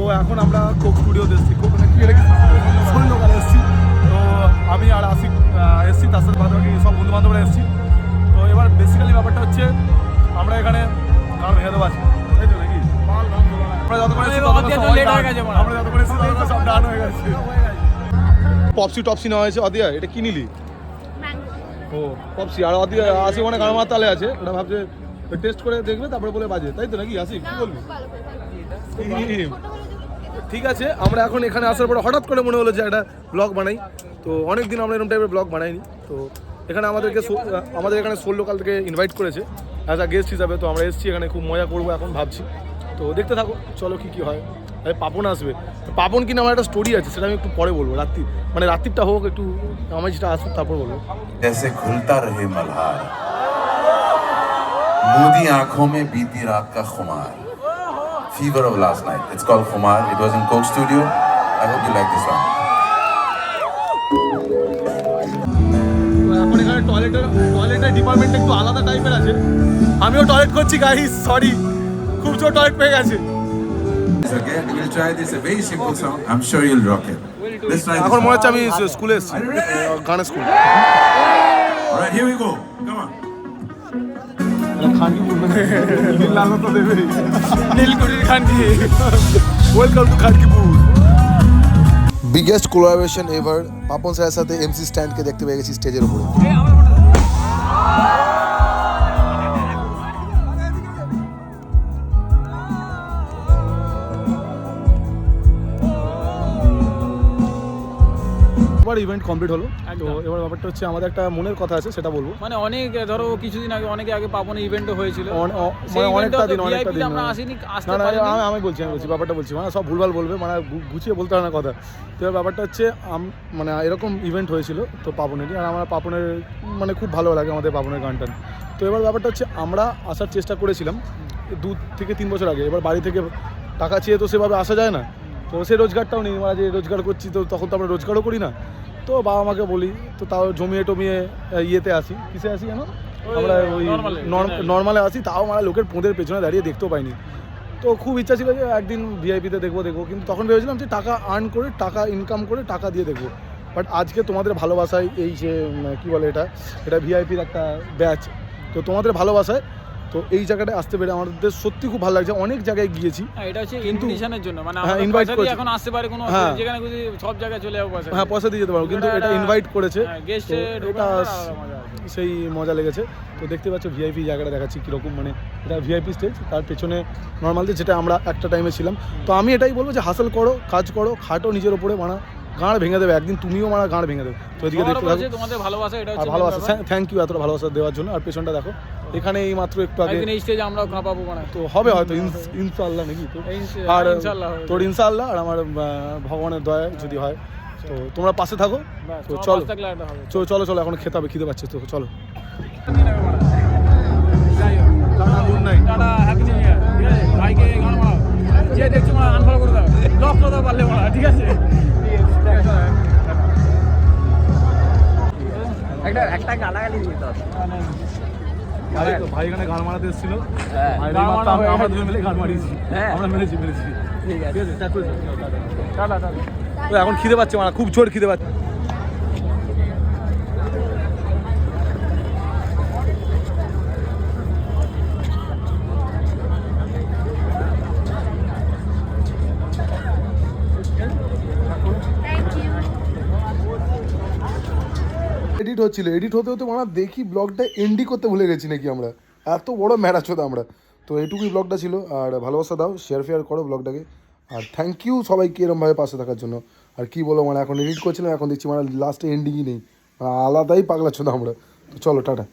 তো এখন আমরা কোক স্টুডিওতে এসেছি, শোল লোকালে এসেছি। তো আমি আর আসিফ এসেছি, তার সাথে বাকি সব বন্ধুবান্ধবরা এসেছি। তো এবার বেসিক্যালি ব্যাপারটা হচ্ছে আমরা এখানে গান ভেঙে দেবো আছি, তাই তো নাকি? পপসি টপসি নেওয়া হয়েছে। অদিয়া এটা কি নিলি? ও পপসি। আর অদিয়া আসি ওখানে গান মার তালে আছে, ওটা ভাবছে টেস্ট করে দেখবে তারপরে বলে বাজে, তাই তো নাকি আসিফ? কি বলবি? ঠিক আছে, আমরা এখন এখানে আসার পরে হঠাৎ করে মনে হলো যে একটা ব্লগ বানাই। তো অনেক দিন আমরা এরকম টাইপের ব্লগ বানাইনি। তো এখানে আমাদের এখানে সোল লোকাল থেকে ইনভাইট করেছে অ্যাজ আ গেস্ট হিসাবে। তো আমরা এসেছি এখানে, খুব মজা করবো এখন ভাবছি। তো দেখতে থাকো, চলো কি হয়। আরে পাপন আসবে। পাপন কিনা আমার একটা স্টোরি আছে, সেটা আমি একটু পরে বলবো। রাত্রিটা হোক একটু, আমার যেটা আসুক তারপর বলবো। जैसे खुलता रहे मल्हार, मूदी आंखों में बीती रात का खुमार, fever of last night. It's called Khumar. It was in Coke Studio. I hope you like this song. এখন এখানে টয়লেটের ডিপার্টমেন্ট একটু আলাদা টাইপের আছে। আমিও টয়লেট করছি গাইস, সরি, খুব জোর টয়লেট পেয়ে গেছে। Again, we'll try this. A very simple song. I'm sure you'll rock it. Let's try this. এখন মনে হচ্ছে আমি স্কুলে এসেছি, গানের school. Alright, here we go. Come on. নীলকুঠির খানকি, welcome to Khankipur. Biggest collaboration ever, Papon স্যারের সাথে এমসি স্ট্যান্ডকে দেখতে পেয়ে গেছি স্টেজের উপরে। ইভেন্ট কমপ্লিট হলো। তো এবার ব্যাপারটা হচ্ছে আমাদের একটা মনের কথা আছে, সেটা বলবো। মানে অনেক ধরো কিছুদিন আগে, অনেকে আগে পাপনে ইভেন্টও হয়েছিল, অনেকটা দিন আমরা আসিনি, আসতে না পারিনি। আমি বলছি ব্যাপারটা বলছি, মানে সব ভুলভাল বলবে, মানে গুছিয়ে বলতে হয় না কথা। তো এবার ব্যাপারটা হচ্ছে মানে এরকম ইভেন্ট হয়েছিল তো পাপনেরই, আর আমার পাপনের মানে খুব ভালো লাগে আমাদের পাপনের গানটা। তো এবার ব্যাপারটা হচ্ছে আমরা আসার চেষ্টা করেছিলাম 2 থেকে 3 বছর আগে। এবার বাড়ি থেকে টাকা চেয়ে তো সেভাবে আসা যায় না, তো সে রোজগারটাও নেই। মানে যে রোজগার করছি, তো তখন তো আমরা রোজগারও করি না। তো বাবা মাকে বলি, তো তাও জমিয়ে টমিয়ে ইয়েতে আসি, কিসে আসি জানো, আমরা ওই নর্মালে আসি, তাও মানে লোকের পোঁদের পেছনে দাঁড়িয়ে দেখতেও পাইনি। তো খুব ইচ্ছা ছিল যে একদিন ভিআইপিতে দেখবো, কিন্তু তখন ভেবেছিলাম যে টাকা আর্ন করে, টাকা ইনকাম করে টাকা দিয়ে দেখবো। বাট আজকে তোমাদের ভালোবাসায়, এই যে কী বলে এটা ভিআইপির একটা ব্যাচ, তো তোমাদের ভালোবাসায় তো এই জায়গাটায় আসতে পেরে আমাদের সত্যি খুব ভালো লাগছে। অনেক জায়গায় গিয়েছি, এটা হচ্ছে ইনভিটেশনের জন্য, মানে হ্যাঁ ইনভাইট করেছে, এখন আসতে পারে কোনো যেখানে খুশি সব জায়গায় চলে যাবো, হ্যাঁ পয়সা দিয়ে যেতে পারো, কিন্তু এটা ইনভাইট করেছে, গেস্টে এটা সেই মজা লেগেছে। তো দেখতে পাচ্ছ ভিআইপি জায়গাটা দেখাচ্ছি কীরকম, মানে এটা ভিআইপি স্টেজ, তার পেছনে নর্মালদের যেটা আমরা একটা টাইমে ছিলাম। তো আমি এটাই বলবো যে হাসল করো, কাজ করো, খাটো নিজের ওপরে, মানে গাঁড় ভেঙে দেবে একদিন, তুমিও মানে গাঁড় ভেঙে দেবে। তো এদিকে দেখতে থাকো, তোমাদের ভালোবাসা, এটা হচ্ছে ভালোবাসা। থ্যাংক ইউ এতটা ভালোবাসা দেওয়ার জন্য। আর পেছনটা দেখো, এখানে এই মাত্র একটু আগে এই স্টেজে আমরাও কাঁপাবো, মানে তো হবে হয়তো ইনশাআল্লাহ নাকি। তো আর তোর ইনশাআল্লাহ, আর আমার ভগবানের দয়া যদি হয়। তো তোমরা পাশে থাকো। তো চলো এখন খেতে হবে, খিদে পাচ্ছে। তো চলো, good night, tata, happy new year. ঠিক আছে ভাইকে গান মারাও, যে দেখছো মানে আনফলো করে দাও, ব্লক করে দাও পারলে মারা, ঠিক আছে? একটা গালাগালি দিতে হবে। ভাই এখানে গান মারাতে এসেছিল, আমরা দুজন মিলে গান মারিয়েছি, আমরা মেরেছি। ঠিক আছে, তো এখন খিদে পাচ্ছে, মানে খুব জোর খিদে পাচ্ছে। এডিট হতে মানে দেখি ব্লগটা এন্ডি করতে ভুলে গেছি নাকি আমরা, এত বড় ম্যারাজ হতো আমরা। তো এইটুকুই ব্লগটা ছিল, আর ভালোবাসা দাও, শেয়ার করো ব্লগটাকে। আর থ্যাংক ইউ সবাইকে এরমভাবে পাশে থাকার জন্য। আর কি বলো, মানে এখন এডিট করছিলাম, এখন দেখছি মানে লাস্টে এন্ডিংই নেই, মানে আলাদাই পাগলা ছিল আমরা। তো চলো টাটা।